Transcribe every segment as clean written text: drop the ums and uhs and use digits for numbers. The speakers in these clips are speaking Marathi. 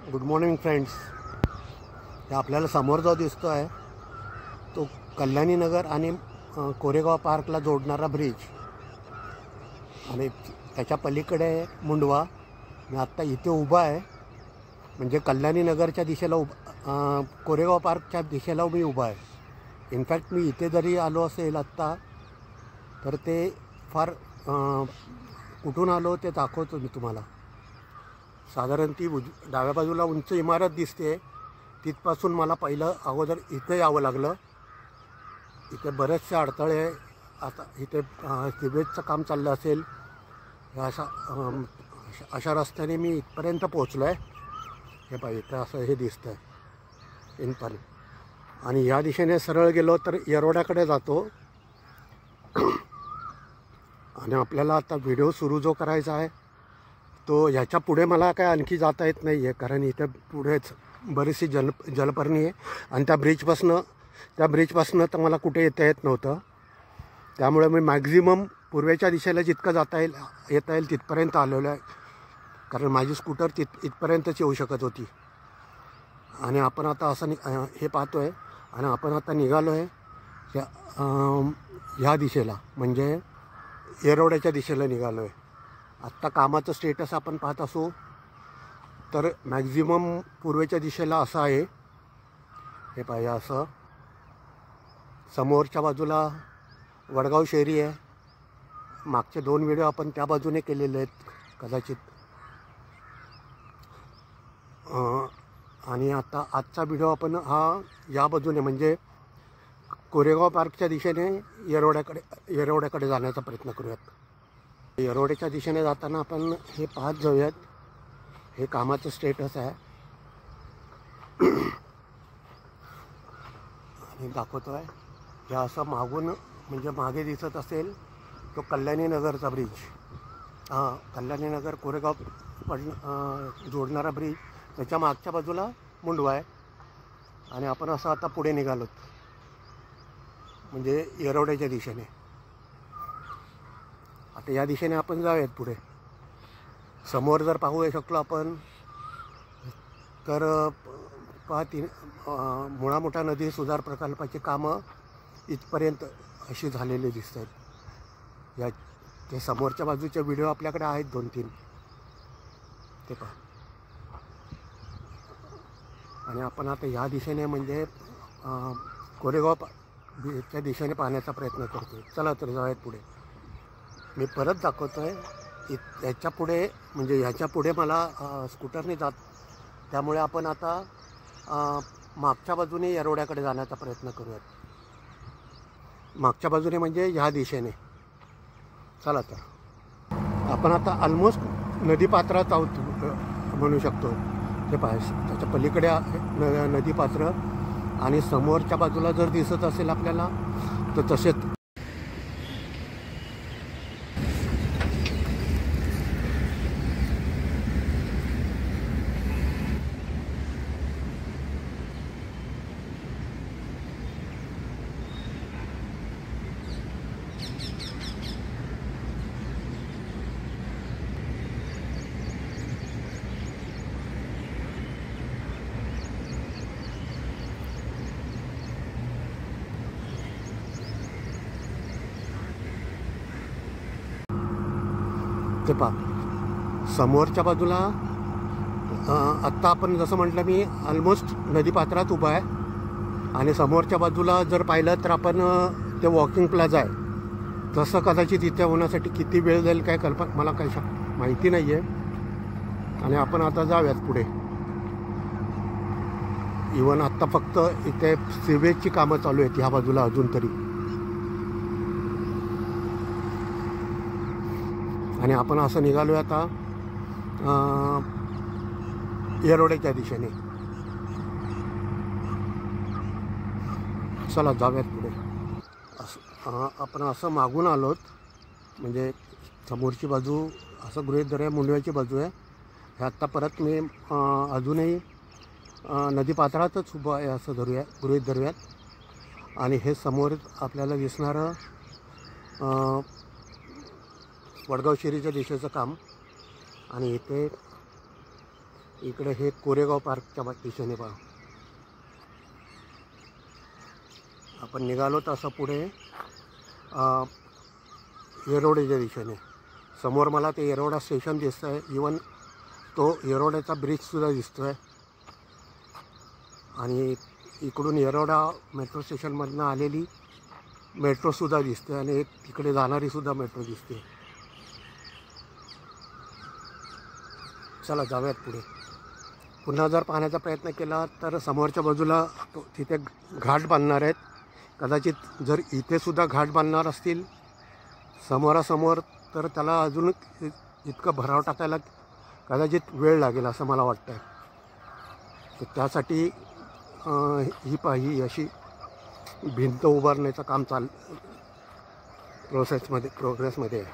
Good morning friends. हे आपल्याला समोर जो दिसतो आहे तो कल्याणी नगर आणि कोरेगाव पार्कला जोडणारा ब्रिज आणि त्याच्या पलीकडे मुंडवा. मी आत्ता इथे उभा आहे, म्हणजे कल्याणी नगरच्या दिशेला कोरेगाव पार्कच्या दिशेला मी उभा आहे. इनफॅक्ट मी इथे जरी आलो असेल आत्ता तर ते फार कुठून आलो ते दाखवतो मी तुम्हाला. साधारण ती डाव्या बाजूला उंच इमारत दिसते, तिथपासून मला पहिलं अगोदर इथे यावं लागलं. इथे बरेचसे अडथळे, आता इथे सिवेजचं काम चाललं असेल, अशा रस्त्याने मी इथपर्यंत पोचलो आहे. हे पाहिजे इथं असं हे दिसतं आहे इनपर्यंत. आणि या दिशेने सरळ गेलो तर येरवड्याकडे जातो. आणि आपल्याला आता व्हिडिओ सुरू जो करायचा आहे तो ह्याच्या पुढे मला काय आणखी जाता येत नाही आहे, कारण इथं पुढेच बरीचशी जलपर्णी आहे आणि त्या ब्रिजपासनं तर मला कुठे येता येत नव्हतं. त्यामुळे मी मॅक्झिमम पूर्वेच्या दिशेला जितकं येता येईल तिथपर्यंत आलेलो आहे, कारण माझी स्कूटर इथपर्यंतच येऊ शकत होती. आणि आपण आता असं हे पाहतो आहे आणि आपण आता निघालो आहे ह्या दिशेला, म्हणजे येरवड्याच्या दिशेला निघालो आहे. आत्ता कामाचं स्टेटस आपण पाहत असू तर मॅक्झिमम पूर्वेच्या दिशेला असं आहे. हे पाहिजे असं समोरच्या बाजूला वडगाव शेरी आहे. मागचे 2 व्हिडिओ आपण त्या बाजूने केलेले आहेत कदाचित. आणि आता आजचा व्हिडिओ आपण या बाजूने म्हणजे कोरेगाव पार्कच्या दिशेने येरवड्याकडे जाण्याचा प्रयत्न करूयात. येरवड्याच्या दिशेने जाताना आपण हे पाहत जाऊयात. हे कामाचं स्टेटस आहे आणि दाखवतो आहे. हे असं मागून म्हणजे मागे दिसत असेल तो कल्याणी नगरचा ब्रिज. कल्याणी नगर कोरेगाव जोडणारा ब्रिज, त्याच्या मागच्या बाजूला मुंडवा आहे. आणि आपण असं आता पुढे निघालोत म्हणजे येरवड्याच्या दिशेने. आता या दिशेने आपण जाऊयात पुढे. समोर जर पाहू शकलो आपण तर मुळा मोठा नदी सुधार प्रकल्पाची कामं इथपर्यंत अशी झालेली दिसत आहेत. ते समोरच्या बाजूचे व्हिडिओ आपल्याकडे आहेत 2-3 ते पहा. आणि आपण आता ह्या दिशेने म्हणजे कोरेगाव च्या दिशेने पाहण्याचा प्रयत्न करतो. चला तर जाऊयात पुढे. मी परत दाखवतो आहे याच्या पुढे, म्हणजे ह्याच्या पुढे मला स्कूटरने जात, त्यामुळे आपण आता मागच्या बाजूने येरवड्याकडे जाण्याचा प्रयत्न करूयात. मागच्या बाजूने म्हणजे ह्या दिशेने. चला तर आपण आता ऑलमोस्ट नदीपात्रात आहोत म्हणू शकतो. ते पाहिजे त्याच्या पलीकडे नदीपात्र आणि समोरच्या बाजूला जर दिसत असेल आपल्याला तर तसेच ते पहा समोरच्या बाजूला. आत्ता आपण जसं म्हटलं मी ऑलमोस्ट नदीपात्रात उभा आहे. आणि समोरच्या बाजूला जर पाहिलं तर आपण ते वॉकिंग प्लाझा आहे. तसं कदाचित इथे होण्यासाठी किती वेळ जाईल काय मला काही माहिती नाही आहे. आणि आपण आता जाऊयात पुढे. इवन आत्ता फक्त इथे सिवेजची कामं चालू आहेत ह्या बाजूला अजून तरी. आणि आपण असं निघालो आहे आता येरवड्याच्या दिशेने. चला जाऊयात पुढे. आपण असं मागून आलोत, म्हणजे समोरची बाजू असं गृहीत धरूया मुंडव्याची बाजू आहे. हे आत्ता परत मी अजूनही नदीपात्रातच उभं आहे असं गृहीत धरूयात. आणि हे समोर आपल्याला दिसणारं वडगाव शेरीच्या दिशेचं काम. आणि इथे इकडे हे कोरेगाव पार्कच्या दिशेने पहा. आपण निघालो तसं पुढे येरोड्याच्या दिशेने. समोर मला ते येरोडा स्टेशन दिसतं आहे. इवन तो येरोड्याचा ब्रिजसुद्धा दिसतो आहे. आणि इकडून येरोडा मेट्रो स्टेशनमधनं आलेली मेट्रोसुद्धा दिसते आणि एक तिकडे जाणारीसुद्धा मेट्रो दिसते. चला जाऊयात पुढे. पुन्हा जर पाहण्याचा प्रयत्न केला तर समोरच्या बाजूला तिथे घाट बांधणार आहेत. कदाचित जर इथेसुद्धा घाट बांधणार असतील समोरासमोर तर त्याला अजून इतकं भराव टाकायला कदाचित वेळ लागेल असं मला वाटतं. तर त्यासाठी ही अशी भिंत उभारण्याचं काम प्रोग्रेसमध्ये आहे.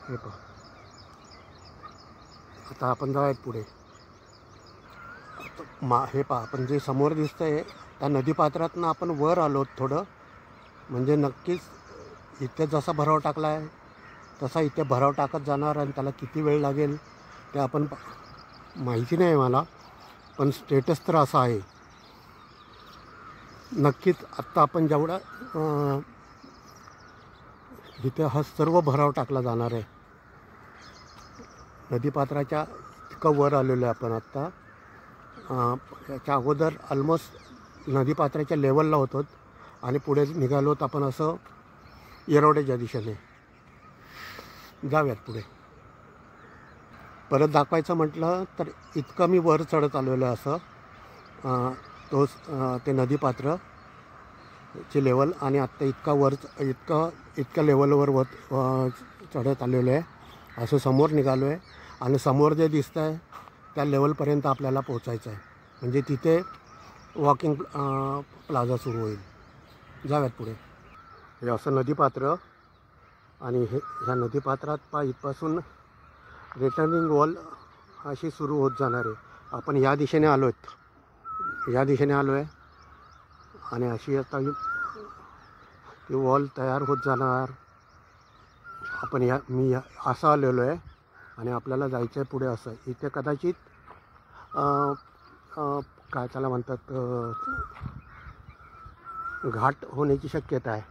हे पहा. आता आपण जाऊयात पुढे. हे पहा, आपण जे समोर दिसतं आहे त्या नदीपात्रातनं आपण वर आलो थोडं. म्हणजे नक्कीच इथे जसा भराव टाकला आहे तसा इथे भराव टाकत जाणार. आणि त्याला किती वेळ लागेल ते आपण माहिती नाही मला, पण स्टेटस तर असा आहे. नक्कीच आत्ता आपण जेवढा इथे हा सर्व भराव टाकला जाणार आहे. नदीपात्राच्या इतकं वर आलेलो आहे आपण आत्ता. याच्या अगोदर ऑलमोस्ट नदीपात्राच्या लेवलला होतो आणि पुढे निघालोत आपण असं येरोड्याच्या दिशेने. जाऊयात पुढे. परत दाखवायचं म्हटलं तर इतकं मी वर चढत आलेलो आहे असं ते नदीपात्रचे लेवल. आणि आत्ता इतक्या लेवलवर चढत आलेलो आहे. असं समोर निघालो आहे आणि समोर जे दिसतं आहे त्या लेवलपर्यंत आपल्याला पोचायचं आहे. म्हणजे तिथे वॉकिंग प्लाझा सुरू होईल. जाऊयात पुढे. हे असं नदीपात्र आणि ह्या नदीपात्रात इथपासून रिटर्निंग वॉल अशी सुरू होत जाणार आहे. आपण या दिशेने आलो आहे आणि अशी आता ती वॉल तयार होत जाणार. आपण मी असं आलेलो आहे आणि आपल्याला जायचं आहे पुढे असं. इथे कदाचित काय त्याला म्हणतात घाट होण्याची शक्यता आहे.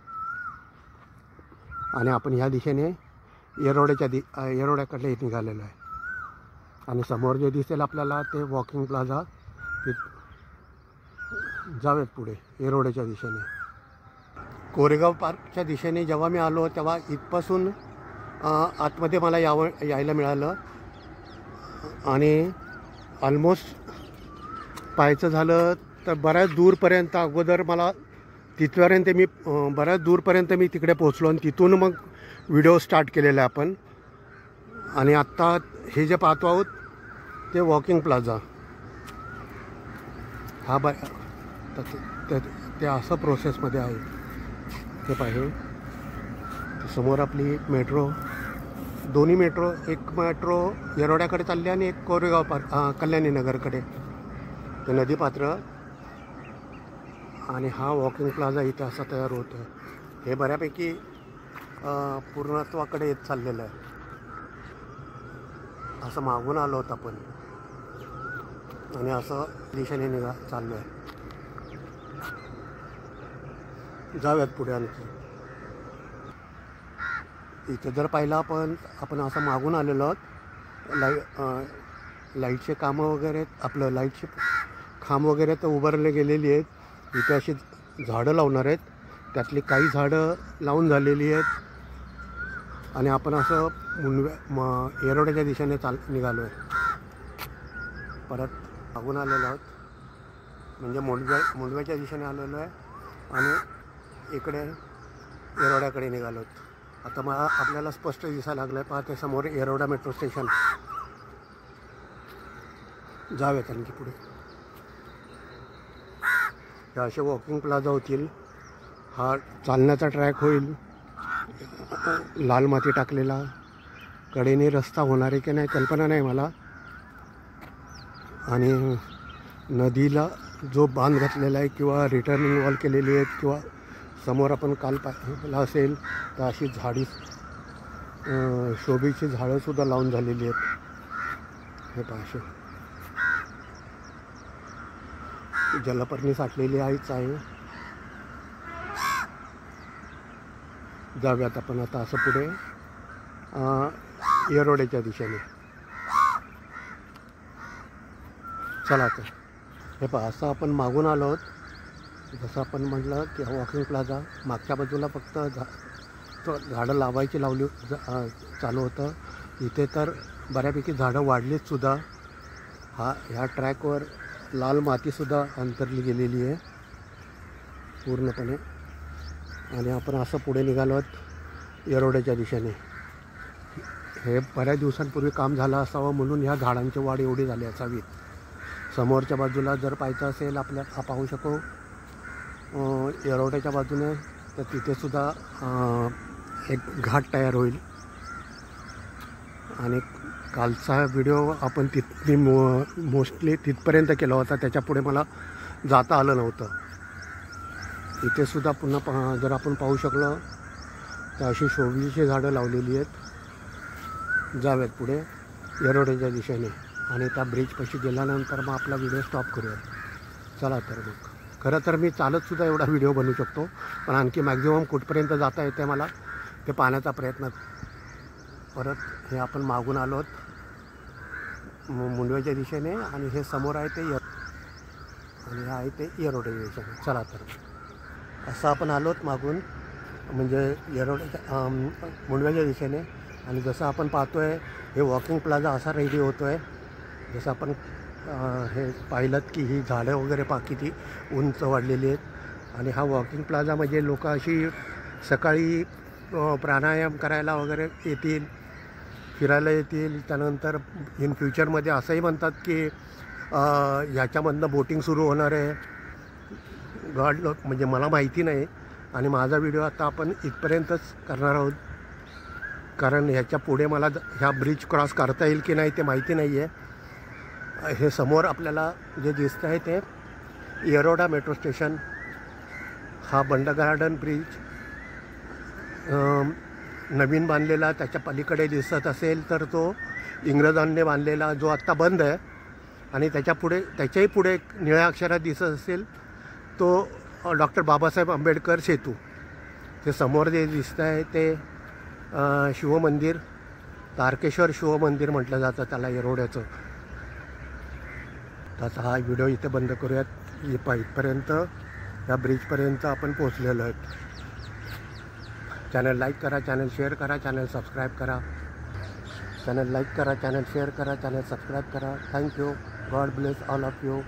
आणि आपण ह्या दिशेने येरोड्याकडे निघालेलो आहे. आणि समोर जे दिसेल आपल्याला ते वॉकिंग प्लाझा. जाऊयात पुढे येरोड्याच्या दिशेने. कोरेगाव पार्कच्या दिशेने जेव्हा मी आलो तेव्हा इथपासून आतमध्ये मला यायला मिळालं. आणि ऑलमोस्ट पाहायचं झालं तर बऱ्याच दूरपर्यंत अगोदर मला बऱ्याच दूरपर्यंत मी तिकडे पोचलो आणि तिथून मग व्हिडिओ स्टार्ट केलेला आहे आपण. आणि आत्ता हे जे पाहतो आहोत ते वॉकिंग प्लाझा. हा ते असं प्रोसेसमध्ये आहे. ते पाहिजे समोर आपली मेट्रो, दोन्ही मेट्रो, एक मेट्रो येरोड्याकडे चालली आणि एक कोरेगाव पार्क कल्याणी नगरकडे. ते नदीपात्र आणि हा वॉकिंग प्लाझा इथे असा तयार होतो आहे. हे बऱ्यापैकी पूर्णत्वाकडे येत चाललेलं आहे. असं मागून आलो होतं आपण आणि असं दिशेने चाललो आहे. जाऊयात पुढे आणखी. इथे जर पाहिलं आपण असं मागून आलेलो आहोत. लाईटचे कामं वगैरे आपलं लाईटचे खांब वगैरे तर उभारले गेलेली आहेत. इथे अशी झाडं लावणार आहेत. त्यातली काही झाडं लावून झालेली आहेत. आणि आपण असं येरोड्याच्या दिशेने निघालो आहे. परत मागून आलेलो आहोत म्हणजे मुंडव्याच्या दिशेने आलेलो आहे आणि इकडे येरोड्याकडे निघालो आहोत. आता मला आपल्याला स्पष्ट दिसायला लागलं आहे. पाहते समोर येरोडा मेट्रो स्टेशन. जाऊयात आणखी पुढे. हे असे वॉकिंग प्लाझा होतील. हा चालण्याचा ट्रॅक होईल. लाल माती टाकलेला. कडेने रस्ता होणार आहे की नाही कल्पना नाही मला. आणि नदीला जो बांध घातलेला आहे किंवा रिटर्निंग वॉल केलेली आहेत किंवा समोर आपण काल पाहिला असेल तर अशी शोभेची झाडंसुद्धा लावून झालेली आहेत. हे पहा असे जलपर्णी साठलेली आहेच आहे. जाऊयात आपण आता असं पुढे येरोड्याच्या दिशेने. चला तर हे पहा असं आपण मागून आलो आहोत. जसं आपण म्हटलं की वॉकिंग प्लाझा मागच्या बाजूला फक्त झाडं लावायची लावली चालू होतं. इथे तर बऱ्यापैकी झाडं वाढलीच सुद्धा. ह्या ट्रॅकवर लाल मातीसुद्धा अंतरली गेलेली आहे पूर्णपणे. आणि आपण असं पुढे निघालो आहोत येरोड्याच्या दिशेने. हे बऱ्याच दिवसांपूर्वी काम झालं असावं म्हणून ह्या झाडांची वाढ एवढी झाली असावी. समोरच्या बाजूला जर पाहायचं असेल आपल्याला पाहू शकतो येरोड्याच्या बाजूने, तर तिथेसुद्धा एक घाट तयार होईल. आणि कालचा व्हिडिओ आपण मोस्टली तिथपर्यंत केला होता. त्याच्यापुढे मला जाता आलं नव्हतं. इथेसुद्धा पुन्हा जर आपण पाहू शकलो तर अशी शोभेची झाडं लावलेली आहेत. जाऊयात पुढे येरोड्याच्या दिशेने आणि त्या ब्रिजपाशी गेल्यानंतर मग आपला व्हिडिओ स्टॉप करूयात. चला तर मग. खरं तर मी चालतसुद्धा एवढा व्हिडिओ बनवू शकतो, पण आणखी मॅक्झिमम कुठपर्यंत जाता येते मला ते पाहण्याचा प्रयत्न. परत हे आपण मागून आलो आहोत मुंडव्याच्या दिशेने आणि हे समोर आहे ते आणि हे आहे ते येरोड्याच्या दिशेने. चला तर असं आपण आलो आहोत मागून म्हणजे येरोड्याच्या मुंडव्याच्या दिशेने. आणि जसं आपण पाहतो आहे हे वॉकिंग प्लाझा असा रेडी होतो आहे. जसं आपण हे पाहिलं की ही झाडं वगैरे किती उंच वाढलेली आहेत. आणि हा वॉकिंग प्लाझा म्हणजे लोक अशी सकाळी प्राणायाम करायला वगैरे येतील, फिरायला येतील. त्यानंतर इन फ्युचरमध्ये असंही म्हणतात की ह्याच्यामधनं बोटिंग सुरू होणार आहे. गॉड म्हणजे मला माहिती नाही. आणि माझा व्हिडिओ आता आपण इथपर्यंतच करणार आहोत, कारण ह्याच्या पुढे मला ह्या ब्रिज क्रॉस करता येईल की नाही ते माहिती नाही आहे. हे समोर आपल्याला जे दिसतं आहे ते येरोडा मेट्रो स्टेशन. हा बंड गार्डन ब्रिज नवीन बांधलेला, त्याच्या पलीकडे दिसत असेल तर तो इंग्रजांनी बांधलेला जो आत्ता बंद आहे. आणि त्याच्याही पुढे निळ्या अक्षरात दिसत असेल तो डॉक्टर बाबासाहेब आंबेडकर सेतू. ते समोर जे दिसतं आहे ते शिवमंदिर, तारकेश्वर शिवमंदिर म्हटलं जातं त्याला येरोड्याचं. तर हा व्हिडिओ इथे बंद करूयात. इथपर्यंत या ब्रिजपर्यंत आपण पोचलेलो आहोत. चॅनल लाईक करा, चॅनल शेअर करा, चॅनल सबस्क्राईब करा. चॅनल लाईक करा, चॅनल शेअर करा, चॅनल सबस्क्राईब करा. Thank you. God bless all of you.